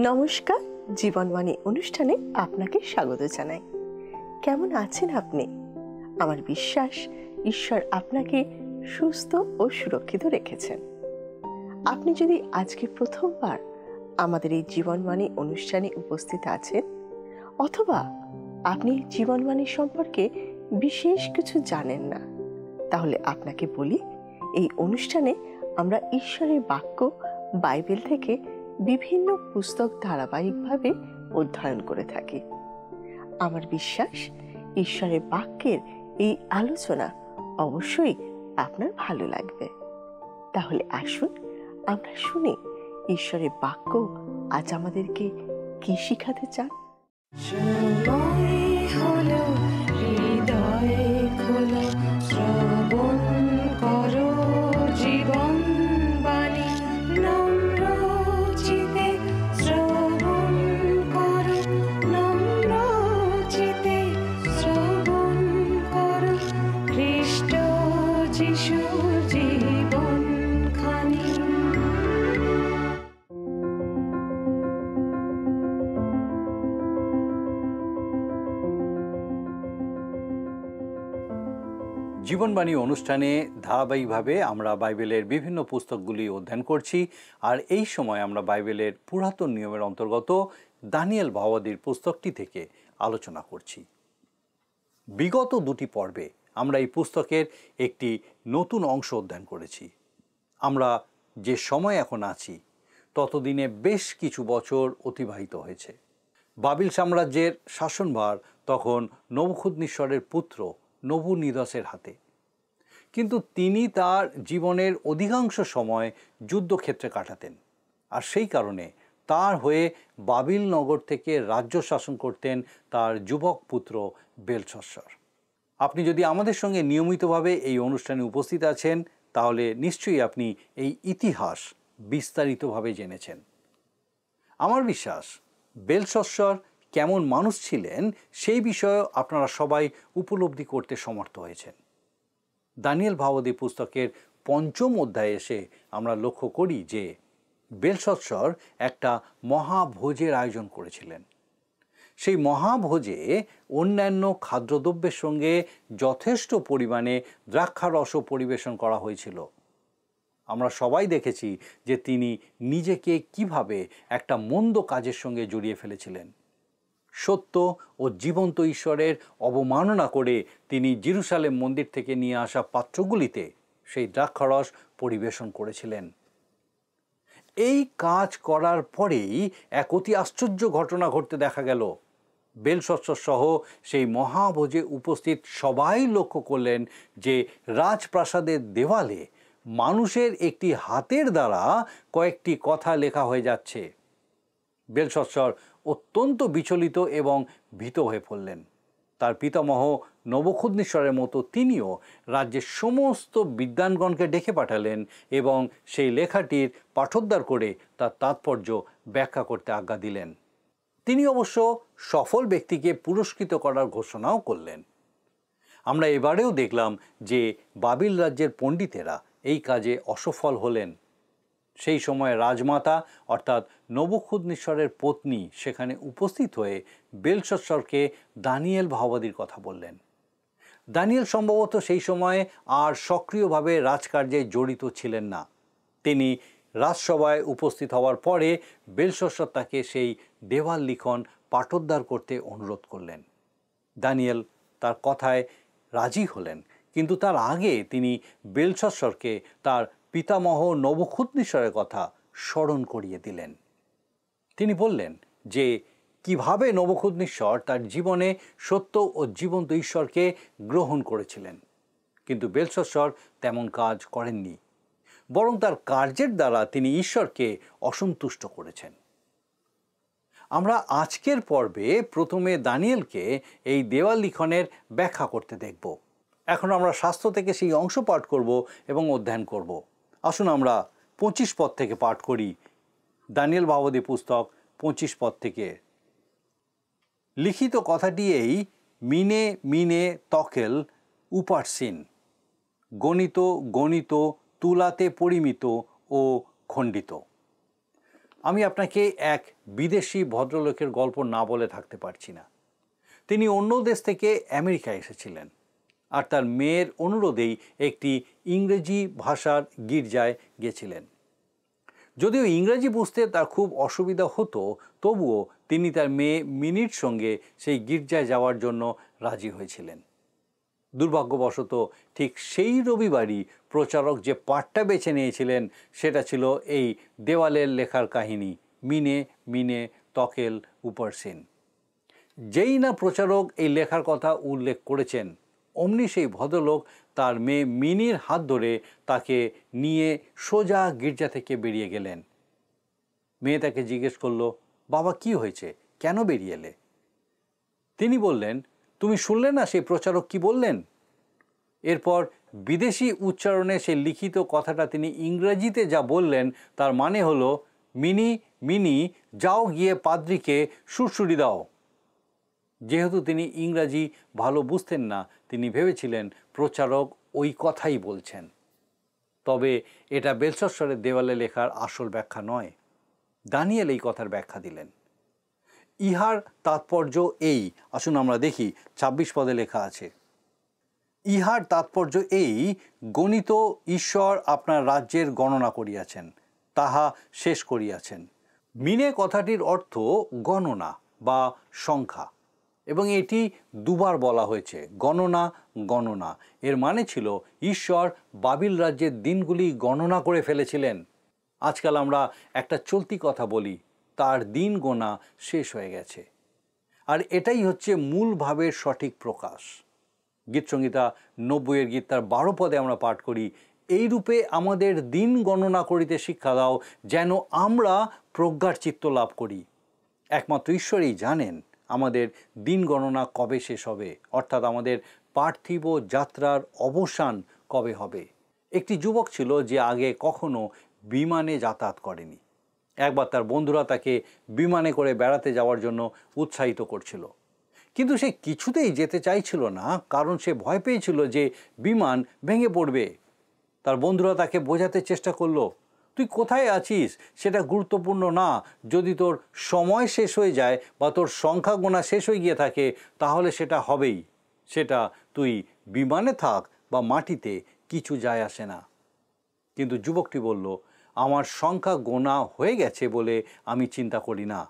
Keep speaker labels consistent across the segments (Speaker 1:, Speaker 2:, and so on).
Speaker 1: নমস্কার, জীবনবাণী অনুষ্ঠানে আপনাকে স্বাগত জানাই। কেমন আছেন আপনি? আমার বিশ্বাস ঈশ্বর আপনাকে সুস্থ ও সুরক্ষিত রেখেছেন। আপনি যদি আজকে প্রথমবার আমাদের এই জীবনবাণী অনুষ্ঠানে উপস্থিত আছেন, অথবা আপনি জীবনবাণী সম্পর্কে বিশেষ কিছু জানেন না, তাহলে আপনাকে বলি, এই অনুষ্ঠানে আমরা ঈশ্বরের বাক্য বাইবেল থেকে বিভিন্ন পুস্তক ধারাবাহিকভাবে অধ্যয়ন করে থাকি। আমার বিশ্বাস ঈশ্বরের বাক্যের এই আলোচনা অবশ্যই আপনার ভালো লাগবে। তাহলে আসুন আমরা শুনি ঈশ্বরের বাক্য আজ আমাদেরকে কি শিখাতে চান।
Speaker 2: জীবনবাণী অনুষ্ঠানে ধারাবাহিকভাবে আমরা বাইবেলের বিভিন্ন পুস্তকগুলি অধ্যয়ন করছি। আর এই সময় আমরা বাইবেলের পুরাতন নিয়মের অন্তর্গত দানিয়েল ভাওয়াদির পুস্তকটি থেকে আলোচনা করছি। বিগত দুটি পর্বে আমরা এই পুস্তকের একটি নতুন অংশ অধ্যয়ন করেছি। আমরা যে সময় এখন আছি ততদিনে বেশ কিছু বছর অতিবাহিত হয়েছে। বাবিল সাম্রাজ্যের শাসনভার তখন নবুখুদনিসরের পুত্র নবুনিদসের হাতে, কিন্তু তিনি তার জীবনের অধিকাংশ সময় যুদ্ধক্ষেত্রে কাটাতেন। আর সেই কারণে তার হয়ে বাবিল নগর থেকে রাজ্য শাসন করতেন তার যুবক পুত্র বেলশস্সর। আপনি যদি আমাদের সঙ্গে নিয়মিতভাবে এই অনুষ্ঠানে উপস্থিত আছেন, তাহলে নিশ্চয়ই আপনি এই ইতিহাস বিস্তারিতভাবে জেনেছেন। আমার বিশ্বাস বেলশস্সর কেমন মানুষ ছিলেন সেই বিষয়ে আপনারা সবাই উপলব্ধি করতে সমর্থ হয়েছেন। দানিয়েল ভাওয়াদি পুস্তকের ৫ম অধ্যায়ে এসে আমরা লক্ষ্য করি যে বেলশস্সর একটা মহাভোজের আয়োজন করেছিলেন। সেই মহাভোজে অন্যান্য খাদ্যদ্রব্যের সঙ্গে যথেষ্ট পরিমাণে দ্রাক্ষারসও পরিবেশন করা হয়েছিল। আমরা সবাই দেখেছি যে তিনি নিজেকে কিভাবে একটা মন্দ কাজের সঙ্গে জড়িয়ে ফেলেছিলেন। সত্য ও জীবন্ত ঈশ্বরের অবমাননা করে তিনি জেরুসালেম মন্দির থেকে নিয়ে আসা পাত্রগুলিতে সেই দ্রাক্ষারস পরিবেশন করেছিলেন। এই কাজ করার পরেই এক অতি আশ্চর্য ঘটনা ঘটতে দেখা গেল। বেলশস্সর সহ সেই মহাভোজে উপস্থিত সবাই লক্ষ্য করলেন যে রাজপ্রাসাদের দেওয়ালে মানুষের একটি হাতের দ্বারা কয়েকটি কথা লেখা হয়ে যাচ্ছে। বেলশস্সর অত্যন্ত বিচলিত এবং ভীত হয়ে পড়লেন। তার পিতামহ নবুখুদনিসরের মতো তিনিও রাজ্যের সমস্ত বিদ্বানগণকে ডেকে পাঠালেন এবং সেই লেখাটির পাঠোদ্ধার করে তার তাৎপর্য ব্যাখ্যা করতে আজ্ঞা দিলেন। তিনি অবশ্য সফল ব্যক্তিকে পুরস্কৃত করার ঘোষণাও করলেন। আমরা এবারেও দেখলাম যে বাবিল রাজ্যের পণ্ডিতেরা এই কাজে অসফল হলেন। সেই সময় রাজমাতা অর্থাৎ নবুখুদনিসরের পত্নী সেখানে উপস্থিত হয়ে বেলশস্সরকে দানিয়েল ভাওয়াদির কথা বললেন। দানিয়েল সম্ভবত সেই সময়ে আর সক্রিয়ভাবে রাজকার্যে জড়িত ছিলেন না। তিনি রাজসভায় উপস্থিত হওয়ার পরে বেলশস্সর তাকে সেই দেওয়াল লিখন পাঠোদ্ধার করতে অনুরোধ করলেন। দানিয়েল তার কথায় রাজি হলেন, কিন্তু তার আগে তিনি বেলশস্সরকে তার পিতামহ নবুখুদনিসরের কথা স্মরণ করিয়ে দিলেন। তিনি বললেন যে কিভাবে নবুখুদনিসর তার জীবনে সত্য ও জীবন্ত ঈশ্বরকে গ্রহণ করেছিলেন, কিন্তু বেলশস্সর তেমন কাজ করেননি, বরং তার কার্যের দ্বারা তিনি ঈশ্বরকে অসন্তুষ্ট করেছেন। আমরা আজকের পর্বে প্রথমে দানিয়েলকে এই দেওয়াল লিখনের ব্যাখ্যা করতে দেখব। এখন আমরা শাস্ত্র থেকে সেই অংশ পাঠ করব এবং অধ্যয়ন করব। আসুন আমরা 25 পদ থেকে পাঠ করি। দানিয়েল ভাওয়াদি পুস্তক 25 পদ থেকে। লিখিত কথাটি এই, মিনে মিনে তকেল উপার্সিন, গণিত গণিত তুলাতে পরিমিত ও খণ্ডিত। আমি আপনাকে এক বিদেশি ভদ্রলোকের গল্প না বলে থাকতে পারছি না। তিনি অন্য দেশ থেকে আমেরিকায় এসেছিলেন আর তার মেয়ের অনুরোধেই একটি ইংরেজি ভাষার গির্জায় গেছিলেন। যদিও ইংরেজি বুঝতে তার খুব অসুবিধা হতো, তবুও তিনি তার মেয়ে মিনির সঙ্গে সেই গির্জায় যাওয়ার জন্য রাজি হয়েছিলেন। দুর্ভাগ্যবশত ঠিক সেই রবিবারই প্রচারক যে পাঠটা বেছে নিয়েছিলেন সেটা ছিল এই দেওয়ালের লেখার কাহিনী, মিনে মিনে তকেল উপরসিন। যেই না প্রচারক এই লেখার কথা উল্লেখ করেছেন, অমনি সেই ভদ্রলোক তার মেয়ে মিনির হাত ধরে তাকে নিয়ে সোজা গির্জা থেকে বেরিয়ে গেলেন। মেয়ে তাকে জিজ্ঞেস করল, বাবা কি হয়েছে, কেন বেরিয়ে এলে? তিনি বললেন, তুমি শুনলে না সেই প্রচারক কি বললেন? এরপর বিদেশি উচ্চারণে সেই লিখিত কথাটা তিনি ইংরেজিতে যা বললেন তার মানে হলো, মিনি মিনি যাও গিয়ে পাদ্রীকে সুড়সুড়ি দাও। যেহেতু তিনি ইংরাজি ভালো বুঝতেন না, তিনি ভেবেছিলেন প্রচারক ওই কথাই বলছেন। তবে এটা বেলশস্সরের দেওয়ালে লেখার আসল ব্যাখ্যা নয়। দানিয়েল এই কথার ব্যাখ্যা দিলেন। ইহার তাৎপর্য এই, আসুন আমরা দেখি ২৬ পদে লেখা আছে, ইহার তাৎপর্য এই, গণিত ঈশ্বর আপনার রাজ্যের গণনা করিয়াছেন, তাহা শেষ করিয়াছেন। মিনে কথাটির অর্থ গণনা বা সংখ্যা, এবং এটি দুবার বলা হয়েছে, গণনা গণনা। এর মানে ছিল ঈশ্বর বাবিল রাজ্যের দিনগুলি গণনা করে ফেলেছিলেন। আজকাল আমরা একটা চলতি কথা বলি, তার দিন গোনা শেষ হয়ে গেছে। আর এটাই হচ্ছে মূল ভাবের সঠিক প্রকাশ। গীতসংহিতা ৯০-এর গীত তার ১২ পদে আমরা পাঠ করি, এই রূপে আমাদের দিন গণনা করিতে শিক্ষা দাও, যেন আমরা প্রজ্ঞার চিত্ত লাভ করি। একমাত্র ঈশ্বরই জানেন আমাদের দিন গণনা কবে শেষ হবে, অর্থাৎ আমাদের পার্থিব যাত্রার অবসান কবে হবে। একটি যুবক ছিল যে আগে কখনো বিমানে যাতায়াত করেনি। একবার তার বন্ধুরা তাকে বিমানে করে বেড়াতে যাওয়ার জন্য উৎসাহিত করছিল, কিন্তু সে কিছুতেই যেতে চাইছিল না, কারণ সে ভয় পেয়েছিল যে বিমান ভেঙে পড়বে। তার বন্ধুরা তাকে বোঝাতে চেষ্টা করলো, তুই কোথায় আছিস সেটা গুরুত্বপূর্ণ না, যদি তোর সময় শেষ হয়ে যায় বা তোর সংখ্যা গোনা শেষ হয়ে গিয়ে থাকে তাহলে সেটা হবেই, সেটা তুই বিমানে থাক বা মাটিতে, কিছু যায় আসে না। কিন্তু যুবকটি বলল, আমার সংখ্যা গোনা হয়ে গেছে বলে আমি চিন্তা করি না।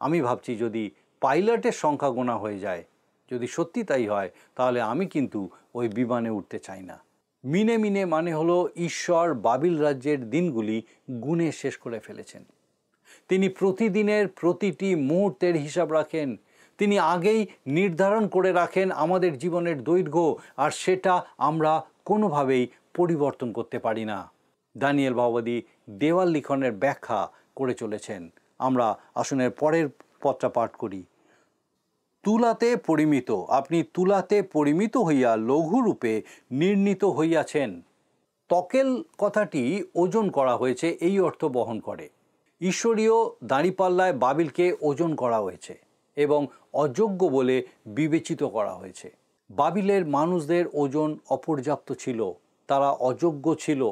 Speaker 2: আমি ভাবছি যদি পাইলটের সংখ্যা গোনা হয়ে যায়, যদি সত্যি তাই হয়, তাহলে আমি কিন্তু ওই বিমানে উঠতে চাই না। মিনে মিনে মানে হলো ঈশ্বর বাবিল রাজ্যের দিনগুলি গুণে শেষ করে ফেলেছেন। তিনি প্রতিদিনের প্রতিটি মুহূর্তের হিসাব রাখেন। তিনি আগেই নির্ধারণ করে রাখেন আমাদের জীবনের দৈর্ঘ্য, আর সেটা আমরা কোনোভাবেই পরিবর্তন করতে পারি না। দানিয়েল ভাওবাদী দেওয়াল লিখনের ব্যাখ্যা করে চলেছেন। আমরা আসনের পরের পদটা পাঠ করি, তুলাতে পরিমিত, আপনি তুলাতে পরিমিত হইয়া লঘুরূপে নির্ণীত হইয়াছেন। তকেল কথাটি ওজন করা হয়েছে এই অর্থ বহন করে। ঈশ্বরীয় দাঁড়িপাল্লায় বাবিলকে ওজন করা হয়েছে এবং অযোগ্য বলে বিবেচিত করা হয়েছে। বাবিলের মানুষদের ওজন অপর্যাপ্ত ছিল, তারা অযোগ্য ছিল।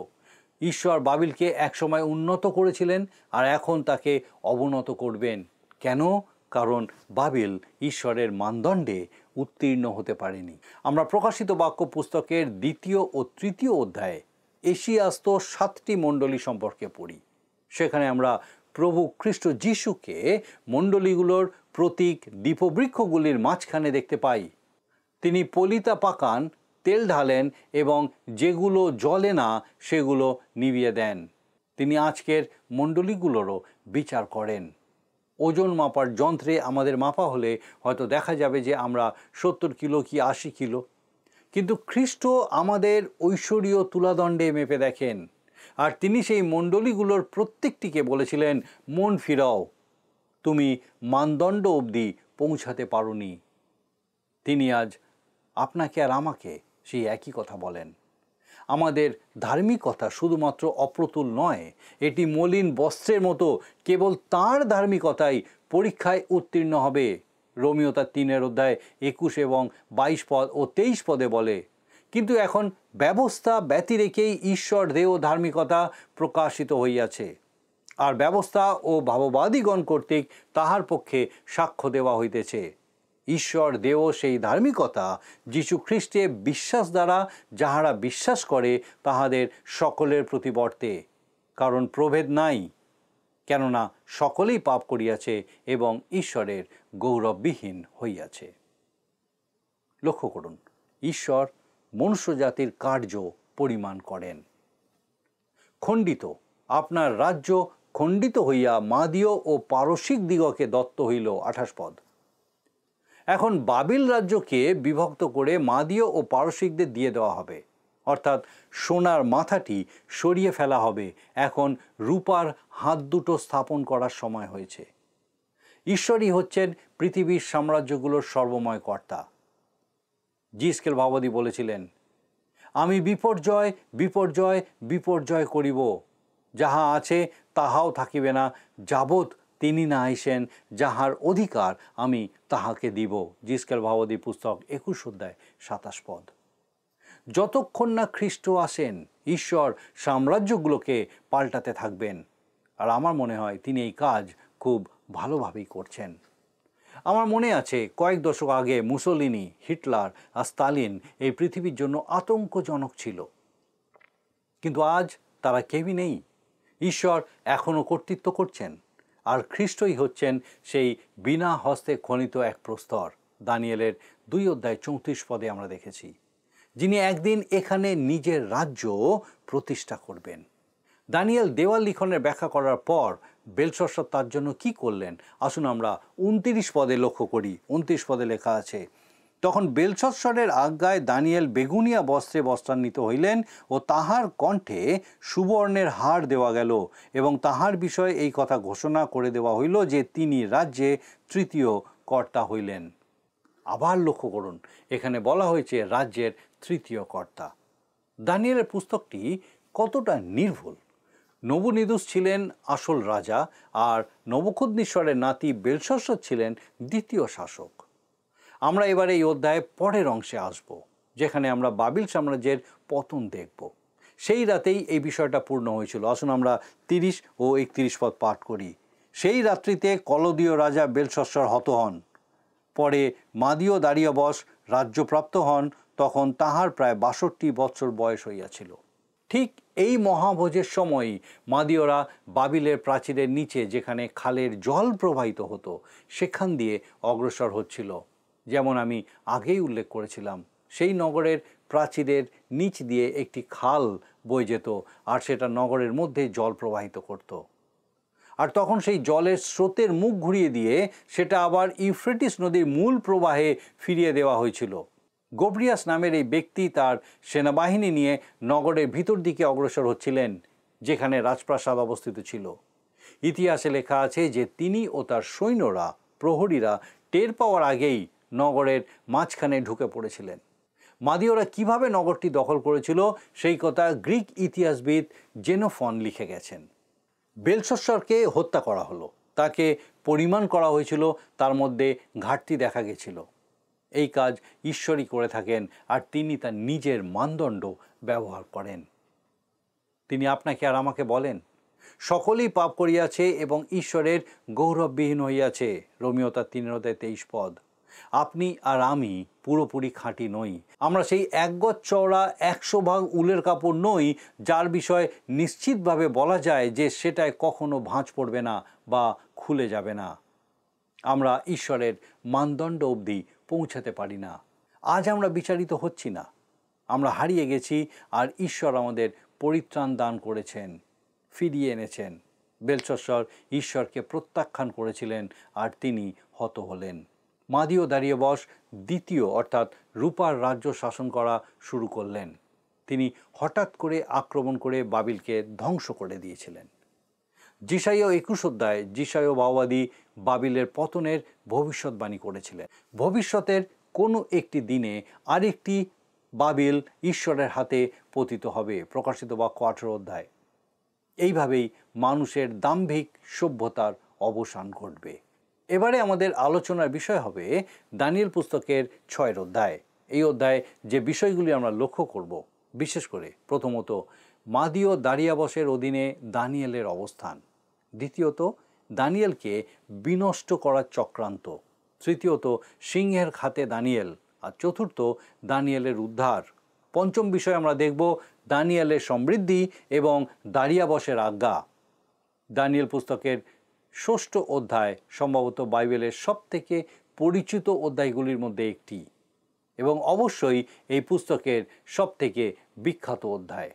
Speaker 2: ঈশ্বর বাবিলকে একসময় উন্নত করেছিলেন আর এখন তাকে অবনত করবেন। কেন? কারণ বাবিল ঈশ্বরের মানদণ্ডে উত্তীর্ণ হতে পারেনি। আমরা প্রকাশিত বাক্য পুস্তকের ২য় ও ৩য় অধ্যায়ে এশিয়াস্ত ৭টি মণ্ডলী সম্পর্কে পড়ি। সেখানে আমরা প্রভু খ্রিস্ট যিশুকে মণ্ডলীগুলোর প্রতীক দীপবৃক্ষগুলির মাঝখানে দেখতে পাই। তিনি পলিতা পাকান, তেল ঢালেন এবং যেগুলো জ্বলে না সেগুলো নিভিয়ে দেন। তিনি আজকের মণ্ডলীগুলোরও বিচার করেন। ওজন মাপার যন্ত্রে আমাদের মাপা হলে হয়তো দেখা যাবে যে আমরা ৭০ কিলো কি ৮০ কিলো, কিন্তু খ্রিস্ট আমাদের ঐশ্বরীয় তুলাদণ্ডে মেপে দেখেন। আর তিনি সেই মণ্ডলীগুলোর প্রত্যেকটিকে বলেছিলেন, মন ফিরাও, তুমি মানদণ্ড অবধি পৌঁছাতে পারোনি। তিনি আজ আপনাকে আর আমাকে সেই একই কথা বলেন। আমাদের ধার্মিকতা শুধুমাত্র অপ্রতুল নয়, এটি মলিন বস্ত্রের মতো, কেবল তাঁর ধার্মিকতাই পরীক্ষায় উত্তীর্ণ হবে। রোমিও তার ৩ অধ্যায় ২১ এবং ২২ পদ ও ২৩ পদে বলে, কিন্তু এখন ব্যবস্থা ব্যতিরেকেই ঈশ্বর দেহ ধার্মিকতা প্রকাশিত হইয়াছে। আর ব্যবস্থা ও ভাববাদীগণ কর্তৃক তাহার পক্ষে সাক্ষ্য দেওয়া হইতেছে। ঈশ্বর দেও সেই ধার্মিকতা যীশু খ্রিস্টে বিশ্বাস দ্বারা যাহারা বিশ্বাস করে তাহাদের সকলের প্রতিবর্তে, কারণ প্রভেদ নাই, কেননা সকলেই পাপ করিয়াছে এবং ঈশ্বরের গৌরববিহীন হইয়াছে। লক্ষ্য করুন, ঈশ্বর মনুষ্যজাতির কার্য পরিমাণ করেন। খণ্ডিত, আপনার রাজ্য খণ্ডিত হইয়া মাদীয় ও পারসিক দিগকে দত্ত হইল। 28 পদ। এখন বাবিল রাজ্যকে বিভক্ত করে মাদীয় ও পারসিকদের দিয়ে দেওয়া হবে, অর্থাৎ সোনার মাথাটি সরিয়ে ফেলা হবে। এখন রূপার হাত দুটো স্থাপন করার সময় হয়েছে। ঈশ্বরই হচ্ছেন পৃথিবীর সাম্রাজ্যগুলোর সর্বময় কর্তা। জিএসকেল ভাওবাদী বলেছিলেন, আমি বিপর্যয় বিপর্যয় বিপর্যয় করিব, যাহা আছে তাহাও থাকিবে না, যাবৎ তিনি না আইসেন, যাহার অধিকার আমি তাহাকে দিব। জিএসকেল ভাওবাদী পুস্তক 21 অধ্যায় 27 পদ। যতক্ষণ না খ্রিস্ট আসেন, ঈশ্বর সাম্রাজ্যগুলোকে পাল্টাতে থাকবেন। আর আমার মনে হয় তিনি এই কাজ খুব ভালোভাবেই করছেন। আমার মনে আছে কয়েক দশক আগে মুসোলিনি, হিটলার আর স্তালিন এই পৃথিবীর জন্য আতঙ্কজনক ছিল, কিন্তু আজ তারা কেউই নেই। ঈশ্বর এখনও কর্তৃত্ব করছেন, আর খ্রিস্টই হচ্ছেন সেই বিনা হস্তে খনিত এক প্রস্তর। দানিয়েলের 2 অধ্যায় 34 পদে আমরা দেখেছি, যিনি একদিন এখানে নিজের রাজ্য প্রতিষ্ঠা করবেন। দানিয়েল দেওয়াল লিখনের ব্যাখ্যা করার পর বেলশস্সর তার জন্য কি করলেন, আসুন আমরা 29 পদে লক্ষ্য করি। 29 পদে লেখা আছে, তখন বেলশস্সরের আজ্ঞায় দানিয়েল বেগুনিয়া বস্ত্রে বস্ত্রান্বিত হইলেন ও তাহার কণ্ঠে সুবর্ণের হার দেওয়া গেল, এবং তাহার বিষয়ে এই কথা ঘোষণা করে দেওয়া হইল যে তিনি রাজ্যে তৃতীয় কর্তা হইলেন। আবার লক্ষ্য করুন, এখানে বলা হয়েছে রাজ্যের তৃতীয় কর্তা। দানিয়েলের পুস্তকটি কতটা নির্ভুল। নবুনিদুস ছিলেন আসল রাজা, আর নবুখুদনেছরের নাতি বেলশস্সর ছিলেন দ্বিতীয় শাসক। আমরা এবারে এই অধ্যায়ে পরের অংশে আসব, যেখানে আমরা বাবিল সাম্রাজ্যের পতন দেখব। সেই রাতেই এই বিষয়টা পূর্ণ হয়েছিল। আসুন আমরা 30 ও 31 পদ পাঠ করি। সেই রাত্রিতে কলদীয় রাজা বেলশস্সর হত হন। পরে মাদীয় দারিয়াবস রাজ্যপ্রাপ্ত হন, তখন তাহার প্রায় 62 বৎসর বয়স হইয়াছিল। ঠিক এই মহাভোজের সময়ই মাদীয়রা বাবিলের প্রাচীরের নিচে, যেখানে খালের জল প্রবাহিত হতো, সেখান দিয়ে অগ্রসর হচ্ছিল। যেমন আমি আগেই উল্লেখ করেছিলাম, সেই নগরের প্রাচীরের নিচ দিয়ে একটি খাল বয়ে যেত, আর সেটা নগরের মধ্যে জল প্রবাহিত করত। আর তখন সেই জলের স্রোতের মুখ ঘুরিয়ে দিয়ে সেটা আবার ইউফ্রেটিস নদীর মূল প্রবাহে ফিরিয়ে দেওয়া হয়েছিল। গোব্রিয়াস নামের এই ব্যক্তি তার সেনাবাহিনী নিয়ে নগরের ভিতর দিকে অগ্রসর হচ্ছিলেন, যেখানে রাজপ্রাসাদ অবস্থিত ছিল। ইতিহাসে লেখা আছে যে তিনি ও তার সৈন্যরা, প্রহরীরা টের পাওয়ার আগেই নগরের মাঝখানে ঢুকে পড়েছিলেন। মাদীয়রা কিভাবে নগরটি দখল করেছিল সেই কথা গ্রিক ইতিহাসবিদ জেনোফন লিখে গেছেন। বেলশস্সরকে হত্যা করা হলো, তাকে পরিমাণ করা হয়েছিল, তার মধ্যে ঘাটতি দেখা গেছিল। এই কাজ ঈশ্বরই করে থাকেন, আর তিনি তার নিজের মানদণ্ড ব্যবহার করেন। তিনি আপনাকে আর আমাকে বলেন, সকলেই পাপ করিয়াছে এবং ঈশ্বরের গৌরববিহীন হইয়াছে। রোমীয় তার 3 অধ্যায় 23 পদ। আপনি আর আমি পুরোপুরি খাঁটি নই। আমরা সেই এক গজ চওড়া 100 ভাগ উলের কাপড় নই, যার বিষয়ে নিশ্চিতভাবে বলা যায় যে সেটায় কখনো ভাঁজ পড়বে না বা খুলে যাবে না। আমরা ঈশ্বরের মানদণ্ড অবধি পৌঁছাতে পারি না। আজ আমরা বিচারিত হচ্ছি না, আমরা হারিয়ে গেছি, আর ঈশ্বর আমাদের পরিত্রাণ দান করেছেন, ফিরিয়ে এনেছেন। বেলশস্সর ঈশ্বরকে প্রত্যাখ্যান করেছিলেন, আর তিনি হত হলেন। মাদীয় দারিয়াবস দ্বিতীয়, অর্থাৎ রূপার রাজ্য শাসন করা শুরু করলেন। তিনি হঠাৎ করে আক্রমণ করে বাবিলকে ধ্বংস করে দিয়েছিলেন। যিশাইয়া 21 অধ্যায় যিশাইয়া ভাওবাদী বাবিলের পতনের ভবিষ্যৎবাণী করেছিলেন। ভবিষ্যতের কোনো একটি দিনে আরেকটি বাবিল ঈশ্বরের হাতে পতিত হবে। প্রকাশিত বাক্য 18 অধ্যায়। এইভাবেই মানুষের দাম্ভিক সভ্যতার অবসান ঘটবে। এবারে আমাদের আলোচনার বিষয় হবে দানিয়েল পুস্তকের 6 অধ্যায়। এই অধ্যায়ে যে বিষয়গুলি আমরা লক্ষ্য করব, বিশেষ করে প্রথমত মাদীয় দারিয়াবসের অধীনে দানিয়েলের অবস্থান। দ্বিতীয়ত, দানিয়েলকে বিনষ্ট করার চক্রান্ত। তৃতীয়ত, সিংহের খাতে দানিয়েল। আর চতুর্থ, দানিয়েলের উদ্ধার। পঞ্চম বিষয় আমরা দেখব দানিয়েলের সমৃদ্ধি এবং দারিয়াবশের আজ্ঞা। দানিয়েল পুস্তকের 6ষ্ঠ অধ্যায় সম্ভবত বাইবেলের সবথেকে পরিচিত অধ্যায়গুলির মধ্যে একটি এবং অবশ্যই এই পুস্তকের সবথেকে বিখ্যাত অধ্যায়।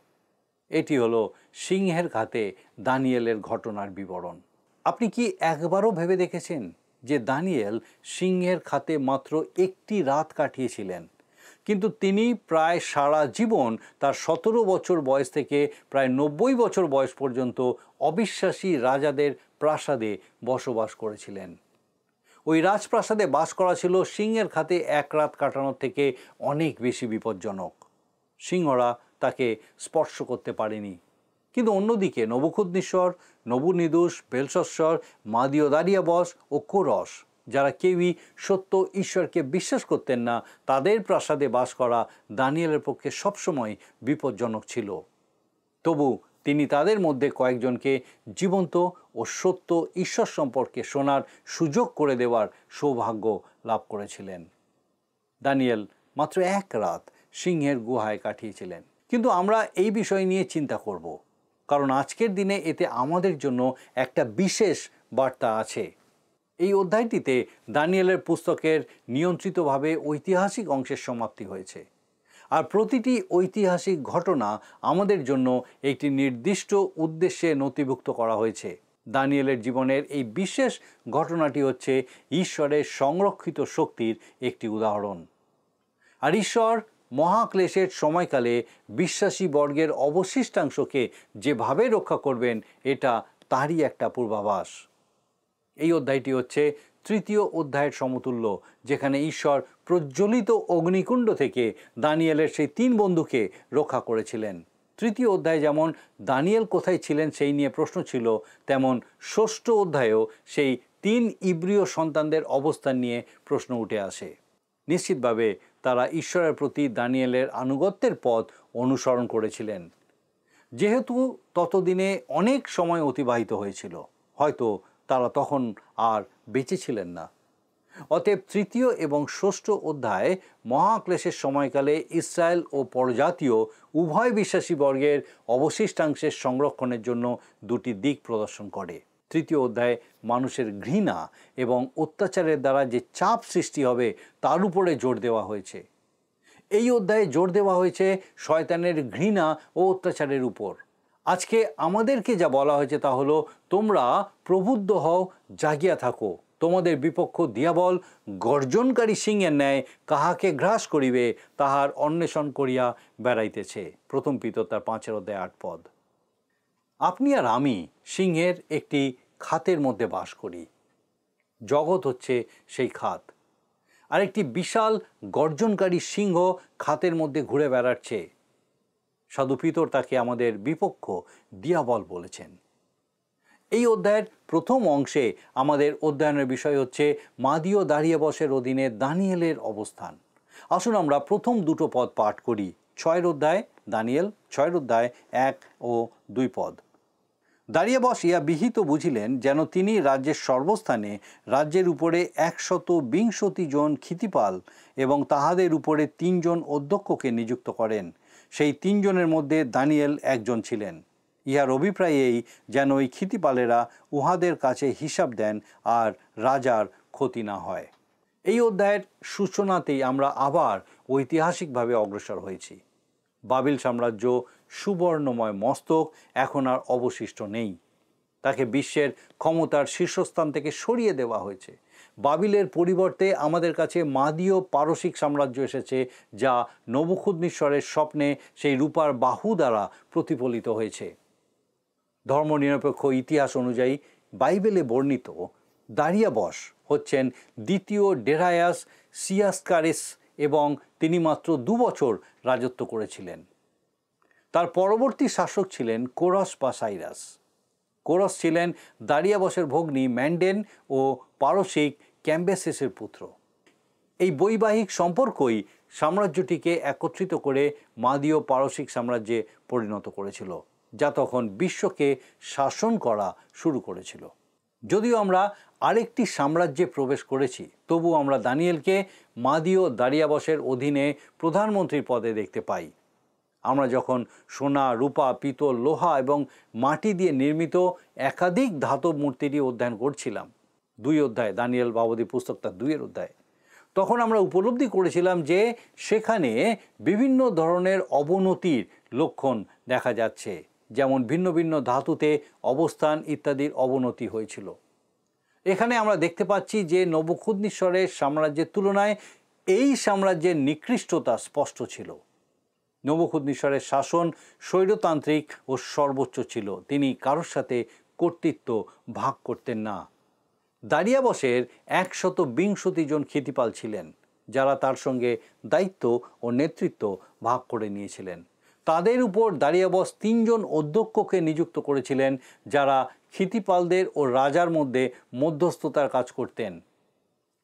Speaker 2: এটি হলো সিংহের খাতে দানিয়েলের ঘটনার বিবরণ। আপনি কি একবারও ভেবে দেখেছেন যে দানিয়েল সিংহের খাতে মাত্র একটি রাত কাটিয়েছিলেন, কিন্তু তিনি প্রায় সারা জীবন তার 17 বছর বয়স থেকে প্রায় 90 বছর বয়স পর্যন্ত অবিশ্বাসী রাজাদের প্রাসাদে বসবাস করেছিলেন। ওই রাজপ্রাসাদে বাস করা ছিল সিংহের খাতে এক রাত কাটানোর থেকে অনেক বেশি বিপজ্জনক। সিংহরা তাকে স্পর্শ করতে পারেনি। কিন্তু অন্যদিকে নবুখুদ্নেসর, নবুনিদুস, বেলশস্সর, মাদীয় দারিয়াবশ ও কোরস, যারা কেউই সত্য ঈশ্বরকে বিশ্বাস করতেন না, তাদের প্রাসাদে বাস করা দানিয়েলের পক্ষে সবসময় বিপজ্জনক ছিল। তবু তিনি তাদের মধ্যে কয়েকজনকে জীবন্ত ও সত্য ঈশ্বর সম্পর্কে শোনার সুযোগ করে দেওয়ার সৌভাগ্য লাভ করেছিলেন। দানিয়েল মাত্র এক রাত সিংহের গুহায় কাটিয়েছিলেন। কিন্তু আমরা এই বিষয় নিয়ে চিন্তা করব, কারণ আজকের দিনে এতে আমাদের জন্য একটা বিশেষ বার্তা আছে। এই অধ্যায়টিতে দানিয়েলের পুস্তকের নিয়ন্ত্রিতভাবে ঐতিহাসিক অংশের সমাপ্তি হয়েছে, আর প্রতিটি ঐতিহাসিক ঘটনা আমাদের জন্য একটি নির্দিষ্ট উদ্দেশ্যে নথিভুক্ত করা হয়েছে। দানিয়েলের জীবনের এই বিশেষ ঘটনাটি হচ্ছে ঈশ্বরের সংরক্ষিত শক্তির একটি উদাহরণ। আর ঈশ্বর মহাক্লেশের সময়কালে বিশ্বাসী বর্গের অবশিষ্টাংশকে যেভাবে রক্ষা করবেন, এটা তারই একটা পূর্বাভাস। এই অধ্যায়টি হচ্ছে 3য় অধ্যায়ের সমতুল্য, যেখানে ঈশ্বর প্রজ্বলিত অগ্নিকুণ্ড থেকে দানিয়েলের সেই 3 বন্ধুকে রক্ষা করেছিলেন। 3য় অধ্যায়ে যেমন দানিয়েল কোথায় ছিলেন সেই নিয়ে প্রশ্ন ছিল, তেমন 6ষ্ঠ অধ্যায়েও সেই 3 ইব্রীয় সন্তানদের অবস্থান নিয়ে প্রশ্ন উঠে আসে। নিশ্চিতভাবে তারা ঈশ্বরের প্রতি দানিয়েলের আনুগত্যের পথ অনুসরণ করেছিলেন। যেহেতু ততদিনে অনেক সময় অতিবাহিত হয়েছিল, হয়তো তারা তখন আর বেঁচে ছিলেন না। অতএব 3য় এবং 6ষ্ঠ অধ্যায় মহাক্লেশের সময়কালে ইসরায়েল ও পরজাতীয় উভয় বিশ্বাসী বর্গের অবশিষ্টাংশের সংরক্ষণের জন্য দুটি দিক প্রদর্শন করে। 3য় অধ্যায়ে মানুষের ঘৃণা এবং অত্যাচারের দ্বারা যে চাপ সৃষ্টি হবে তার উপরে জোর দেওয়া হয়েছে। এই অধ্যায়ে জোর দেওয়া হয়েছে শয়তানের ঘৃণা ও অত্যাচারের উপর। আজকে আমাদেরকে যা বলা হয়েছে তা হলো, তোমরা প্রবুদ্ধ হও, জাগিয়া থাকো, তোমাদের বিপক্ষ দিয়াবল গর্জনকারী সিংহের ন্যায় কাহাকে গ্রাস করিবে তাহার অন্বেষণ করিয়া বেড়াইতেছে। 1 পিতর তার 5 অধ্যায় 8 পদ। আপনি আর আমি সিংহের একটি খাতের মধ্যে বাস করি। জগৎ হচ্ছে সেই খাত, আর একটি বিশাল গর্জনকারী সিংহ খাতের মধ্যে ঘুরে বেড়াচ্ছে। সাধু পিতর তাকে আমাদের বিপক্ষ দিয়াবল বলেছেন। এই অধ্যায়ের প্রথম অংশে আমাদের অধ্যয়নের বিষয় হচ্ছে মাদীয় দারিয়াবশের অধীনে দানিয়েলের অবস্থান। আসুন আমরা প্রথম দুটো পদ পাঠ করি। 6 অধ্যায়, দানিয়েল 6 অধ্যায় 1 ও 2 পদ। দারিয়াবশ ইয়া বিহিত বুঝিলেন, যেন তিনি রাজ্যের সর্বস্থানে রাজ্যের উপরে 120 জন ক্ষিতিপাল এবং তাহাদের উপরে 3 জন অধ্যক্ষকে নিযুক্ত করেন। সেই 3 জনের মধ্যে দানিয়েল একজন ছিলেন। ইহার অভিপ্রায় এই, যেন ওই ক্ষিতিপালেরা উহাদের কাছে হিসাব দেন আর রাজার ক্ষতি না হয়। এই অধ্যায়ের সূচনাতেই আমরা আবার ঐতিহাসিকভাবে অগ্রসর হয়েছি। বাবিল সাম্রাজ্য সুবর্ণময় মস্তক এখন আর অবশিষ্ট নেই। তাকে বিশ্বের ক্ষমতার শীর্ষস্থান থেকে সরিয়ে দেওয়া হয়েছে। বাবিলের পরিবর্তে আমাদের কাছে মাদীয় পারসিক সাম্রাজ্য এসেছে, যা নবুখুদ্নেসরের স্বপ্নে সেই রূপার বাহু দ্বারা প্রতিফলিত হয়েছে। ধর্মনিরপেক্ষ ইতিহাস অনুযায়ী বাইবেলে বর্ণিত দারিয়াবশ হচ্ছেন দ্বিতীয় ডেরায়াস সিয়াসকারিস এবং তিনি মাত্র 2 বছর রাজত্ব করেছিলেন। তার পরবর্তী শাসক ছিলেন কোরস বা সাইরাস। কোরস ছিলেন দারিয়াবশের ভগ্নী ম্যান্ডেন ও পারসিক ক্যাম্বেসেসের পুত্র। এই বৈবাহিক সম্পর্কই সাম্রাজ্যটিকে একত্রিত করে মাদীয় পারসিক সাম্রাজ্যে পরিণত করেছিল। যা তখন বিশ্বকে শাসন করা শুরু করেছিল। যদিও আমরা আরেকটি সাম্রাজ্যে প্রবেশ করেছি, তবু আমরা দানিয়েলকে মাদীয় দারিয়াবসের অধীনে প্রধানমন্ত্রীর পদে দেখতে পাই। আমরা যখন সোনা, রূপা, পিতল, লোহা এবং মাটি দিয়ে নির্মিত একাধিক ধাতব মূর্তিটি অধ্যয়ন করছিলাম, 2 অধ্যায়, দানিয়েল ভাববাদী পুস্তক তার 2 অধ্যায়, তখন আমরা উপলব্ধি করেছিলাম যে সেখানে বিভিন্ন ধরনের অবনতির লক্ষণ দেখা যাচ্ছে, যেমন ভিন্ন ভিন্ন ধাতুতে অবস্থান ইত্যাদির অবনতি হয়েছিল। এখানে আমরা দেখতে পাচ্ছি যে নবুখুদনিসরের সাম্রাজ্যের তুলনায় এই সাম্রাজ্যের নিকৃষ্টতা স্পষ্ট ছিল। নবুখুদনিসরের শাসন স্বৈরতান্ত্রিক ও সর্বোচ্চ ছিল। তিনি কারোর সাথে কর্তৃত্ব ভাগ করতেন না। দারিয়াবসের 120 জন খিতিপাল ছিলেন, যারা তার সঙ্গে দায়িত্ব ও নেতৃত্ব ভাগ করে নিয়েছিলেন। তাদের উপর দারিয়াবস 3 জন অধ্যক্ষকে নিযুক্ত করেছিলেন, যারা খিতিপালদের ও রাজার মধ্যে মধ্যস্থতার কাজ করতেন।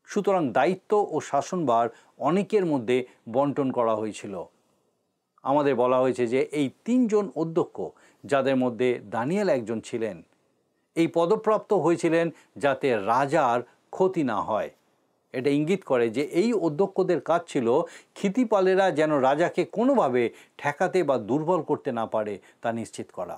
Speaker 2: সুতরাং দায়িত্ব ও শাসনভার অনেকের মধ্যে বন্টন করা হয়েছিল। আমাদের বলা হয়েছে যে এই 3 জন অধ্যক্ষ, যাদের মধ্যে দানিয়েল একজন ছিলেন, এই পদপ্রাপ্ত হয়েছিলেন যাতে রাজার ক্ষতি না হয়। এটা ইঙ্গিত করে যে এই অধ্যক্ষদের কাজ ছিল খিতিপালেরা যেন রাজাকে কোনোভাবে ঠেকাতে বা দুর্বল করতে না পারে তা নিশ্চিত করা।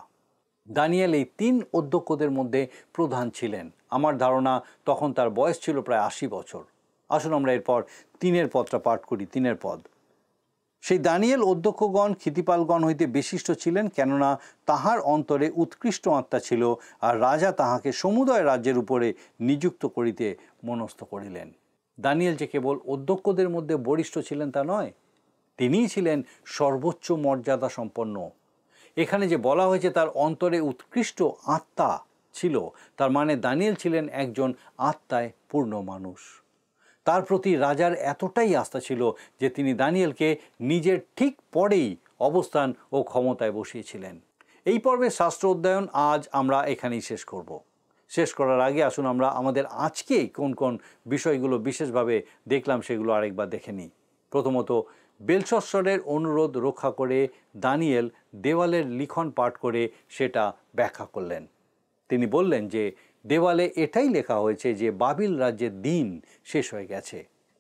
Speaker 2: দানিয়েল এই 3 অধ্যক্ষদের মধ্যে প্রধান ছিলেন। আমার ধারণা তখন তার বয়স ছিল প্রায় 80 বছর। আসুন আমরা এরপর 3 পদটা পাঠ করি। 3 পদ। সেই দানিয়েল অধ্যক্ষগণ খিতিপালগণ হইতে বিশিষ্ট ছিলেন, কেননা তাহার অন্তরে উৎকৃষ্ট আত্মা ছিল, আর রাজা তাহাকে সমুদয় রাজ্যের উপরে নিযুক্ত করিতে মনস্থ করিলেন। দানিয়েল যে কেবল অধ্যক্ষদের মধ্যে বরিষ্ঠ ছিলেন তা নয়, তিনিই ছিলেন সর্বোচ্চ মর্যাদা সম্পন্ন। এখানে যে বলা হয়েছে তার অন্তরে উৎকৃষ্ট আত্মা ছিল, তার মানে দানিয়েল ছিলেন একজন আত্মায় পূর্ণ মানুষ। তার প্রতি রাজার এতটাই আস্থা ছিল যে তিনি দানিয়েলকে নিজের ঠিক পরেই অবস্থান ও ক্ষমতায় বসিয়েছিলেন। এই পর্বের শাস্ত্র অধ্যয়ন আজ আমরা এখানেই শেষ করব। শেষ করার আগে আসুন আমরা আমাদের আজকে কোন কোন বিষয়গুলো বিশেষভাবে দেখলাম সেগুলো আরেকবার দেখে নিই। প্রথমত, বেলশস্সরের অনুরোধ রক্ষা করে দানিয়েল দেওয়ালের লিখন পাঠ করে সেটা ব্যাখ্যা করলেন। তিনি বললেন যে দেওয়ালে এটাই লেখা হয়েছে যে বাবিল রাজ্যের দিন শেষ হয়ে গেছে।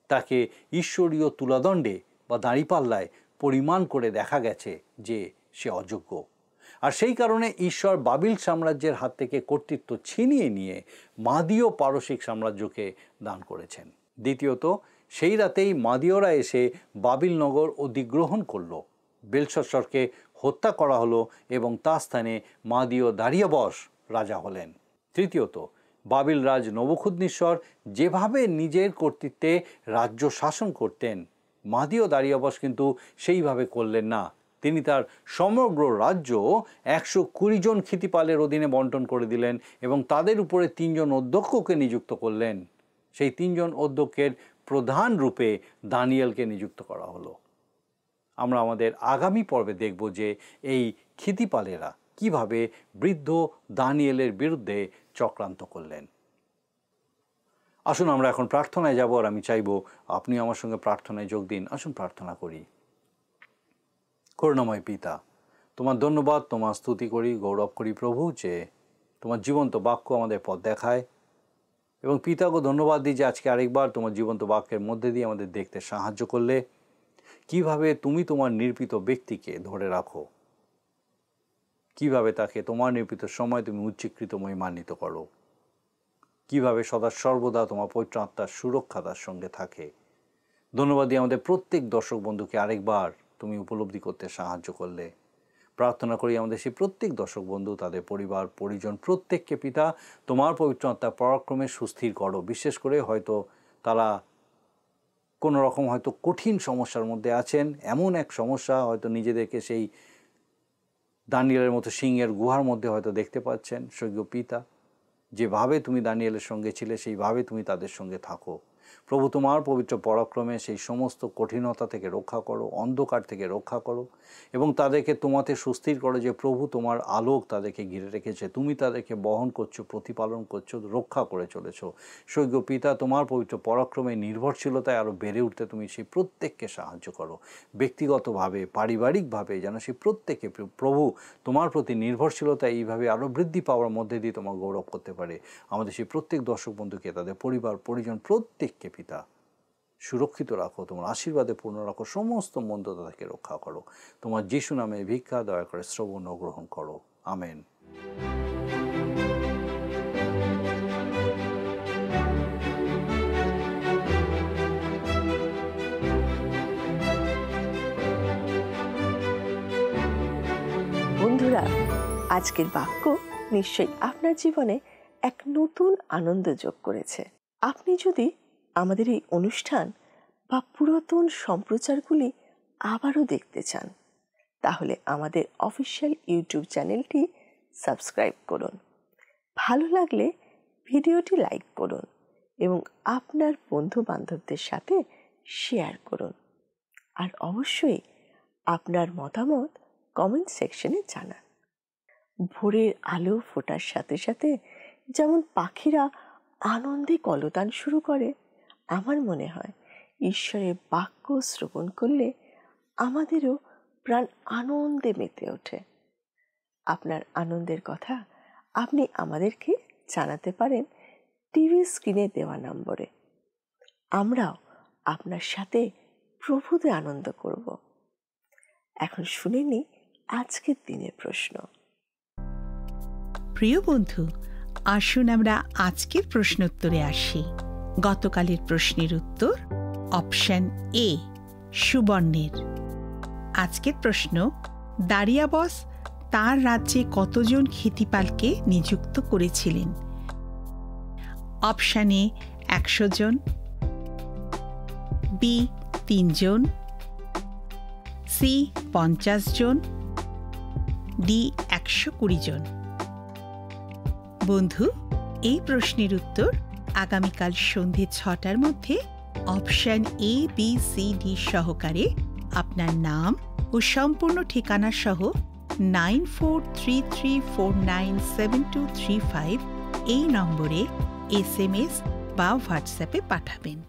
Speaker 2: তাকে ঈশ্বরীয় তুলাদণ্ডে বা দাঁড়িপাল্লায় পরিমাণ করে দেখা গেছে যে সে অযোগ্য, আর সেই কারণে ঈশ্বর বাবিল সাম্রাজ্যের হাত থেকে কর্তৃত্ব ছিনিয়ে নিয়ে মাদীয় পারসিক সাম্রাজ্যকে দান করেছেন। দ্বিতীয়ত, সেই রাতেই মাদীয়রা এসে বাবিল নগর অধিগ্রহণ করল। বেলশস্সরকে হত্যা করা হলো এবং তার স্থানে মাদীয় দারিয়াবস রাজা হলেন। তৃতীয়ত, বাবিল রাজ নবুখুদনিসর যেভাবে নিজের কর্তৃত্বে রাজ্য শাসন করতেন, মাদীয় দারিয়াবস কিন্তু সেইভাবে করলেন না। তিনি তার সমগ্র রাজ্য 120 জন খিতিপালের অধীনে বন্টন করে দিলেন এবং তাদের উপরে 3 জন অধ্যক্ষকে নিযুক্ত করলেন। সেই 3 জন অধ্যক্ষের প্রধান রূপে দানিয়েলকে নিযুক্ত করা হলো। আমরা আমাদের আগামী পর্বে দেখব যে এই খিতিপালেরা কিভাবে বৃদ্ধ দানিয়েলের বিরুদ্ধে চক্রান্ত করলেন। আসুন আমরা এখন প্রার্থনায় যাব, আর আমি চাইব আপনি আমার সঙ্গে প্রার্থনায় যোগ দিন। আসুন প্রার্থনা করি। করুণাময় পিতা, তোমার ধন্যবাদ, তোমার স্তুতি করি, গৌরব করি প্রভু, যে তোমার জীবন্ত বাক্য আমাদের পথ দেখায়। এবং পিতাকে ধন্যবাদ দিই যে আজকে আরেকবার তোমার জীবন্ত বাক্যের মধ্যে দিয়ে আমাদের দেখতে সাহায্য করলে কিভাবে তুমি তোমার নির্পিত ব্যক্তিকে ধরে রাখো, কিভাবে তাকে তোমার নির্পিত সময় তুমি উচ্চীকৃত মহিমান্বিত করো, কিভাবে সদা সর্বদা তোমার পবিত্র আত্মার সুরক্ষা তার সঙ্গে থাকে। ধন্যবাদ দিয়ে আমাদের প্রত্যেক দর্শক বন্ধুকে আরেকবার তুমি উপলব্ধি করতে সাহায্য করলে। প্রার্থনা করি আমাদের সেই প্রত্যেক দর্শক বন্ধু, তাদের পরিবার পরিজন প্রত্যেককে পিতা তোমার পবিত্র আত্মার পরাক্রমে সুস্থির করো। বিশেষ করে হয়তো তারা কোনো রকম হয়তো কঠিন সমস্যার মধ্যে আছেন, এমন এক সমস্যা হয়তো নিজেদেরকে সেই দানিয়েলের মতো সিংহের গুহার মধ্যে হয়তো দেখতে পাচ্ছেন। স্বর্গীয় পিতা, যেভাবে তুমি দানিয়েলের সঙ্গে ছিলে সেইভাবে তুমি তাদের সঙ্গে থাকো। প্রভু তোমার পবিত্র পরাক্রমে সেই সমস্ত কঠিনতা থেকে রক্ষা করো, অন্ধকার থেকে রক্ষা করো এবং তাদেরকে তোমাতে সুস্থির করো যে প্রভু তোমার আলোক তাদেরকে ঘিরে রেখেছে, তুমি তাদেরকে বহন করছো, প্রতিপালন করছো, রক্ষা করে চলেছো। স্বর্গীয় পিতা, তোমার পবিত্র পরাক্রমে নির্ভরশীলতায় আরও বেড়ে উঠতে তুমি সেই প্রত্যেককে সাহায্য করো। ব্যক্তিগতভাবে, পারিবারিকভাবে যেন সেই প্রত্যেকে প্রভু তোমার প্রতি নির্ভরশীলতা এইভাবে আরও বৃদ্ধি পাওয়ার মধ্যে দিয়ে তোমার গৌরব করতে পারে। আমাদের সেই প্রত্যেক দর্শক বন্ধুকে, তাদের পরিবার পরিজন প্রত্যেককে পিতা সুরক্ষিত রাখো, তোমার আশীর্বাদে পূর্ণ রাখো, সমস্ত মন্দতা থেকে রক্ষা করো। তোমার যিশু নামে ভিক্ষা দয়া করে শ্রবণ ও গ্রহণ করো। আমেন।
Speaker 1: বন্ধুরা, আজকের বাক্য নিশ্চয়ই আপনার জীবনে এক নতুন আনন্দ যোগ করেছে। আপনি যদি আমাদের এই অনুষ্ঠান বা পুরাতন সম্প্রচারগুলি আবারও দেখতে চান, তাহলে আমাদের অফিসিয়াল ইউটিউব চ্যানেলটি সাবস্ক্রাইব করুন। ভালো লাগলে ভিডিওটি লাইক করুন এবং আপনার বন্ধু বান্ধবদের সাথে শেয়ার করুন। আর অবশ্যই আপনার মতামত কমেন্ট সেকশনে জানান। ভোরের আলো ফোটার সাথে সাথে যেমন পাখিরা আনন্দে কলতান শুরু করে, আমার মনে হয় ঈশ্বরের বাক্য শ্রবণ করলে আমাদেরও প্রাণ আনন্দে মেতে ওঠে। আপনার আনন্দের কথা আপনি আমাদেরকে জানাতে পারেন টিভি স্ক্রিনে দেওয়া নম্বরে। আমরাও আপনার সাথে প্রভুতে আনন্দ করব। এখন শুনে নিই আজকের দিনের প্রশ্ন।
Speaker 3: প্রিয় বন্ধু, আসুন আমরা আজকের প্রশ্নোত্তরে আসি। গতকালের প্রশ্নের উত্তর অপশন এ, সুবর্ণের। আজকের প্রশ্ন, দারিয়াবস তার রাজ্যে কতজন ক্ষিতিপালকে নিযুক্ত করেছিলেন? অপশন এ 100 জন, বি 3 জন, সি 50 জন, ডি 120 জন। বন্ধু, এই প্রশ্নের উত্তর আগামীকাল সন্ধে 6টার মধ্যে option A, B, C, D সহকারে আপনার নাম ও সম্পূর্ণ ঠিকানা সহ 9433497235 এই নম্বরে SMS বা হোয়াটসঅ্যাপে পাঠাবেন।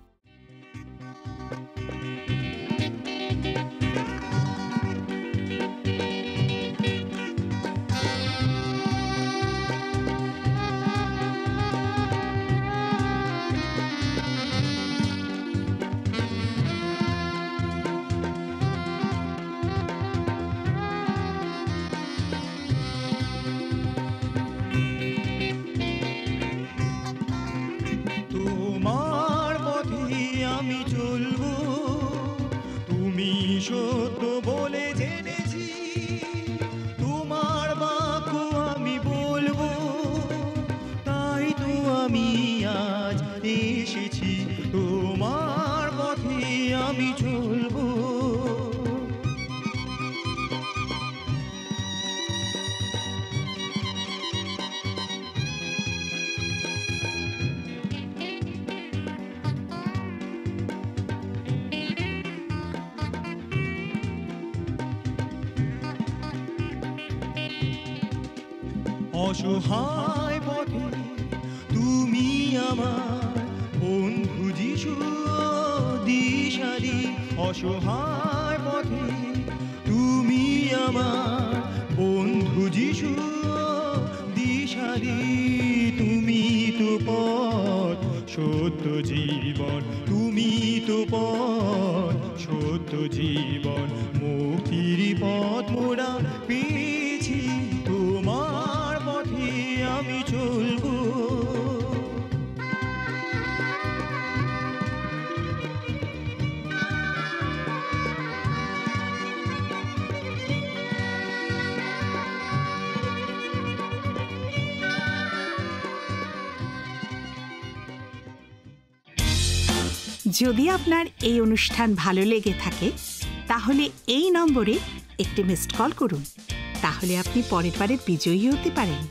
Speaker 4: সত্য বলে জেনেছি, তোমার বাক্য আমি বলবো, তাই তো আমি আজ এসেছি, তোমার পথে আমি চলবো। অসহায় পথে তুমি আমার বন্ধু যিশু দিশারি, অসহায় পথে তুমি আমার বন্ধু যিশু দিশারি। তুমি তো পথ সত্য জীবন, তুমি তো পথ সত্য জীবন, মুক্তির পথ মোরা পেয়েছি, তোমার পথে আমি চলবো।
Speaker 3: যদি আপনার এই অনুষ্ঠান ভালো লেগে থাকে তাহলে এই নম্বরে একটি মিসড কল করুন, তাহলে আপনি পরের বারে বিজয়ী হতে পারেন।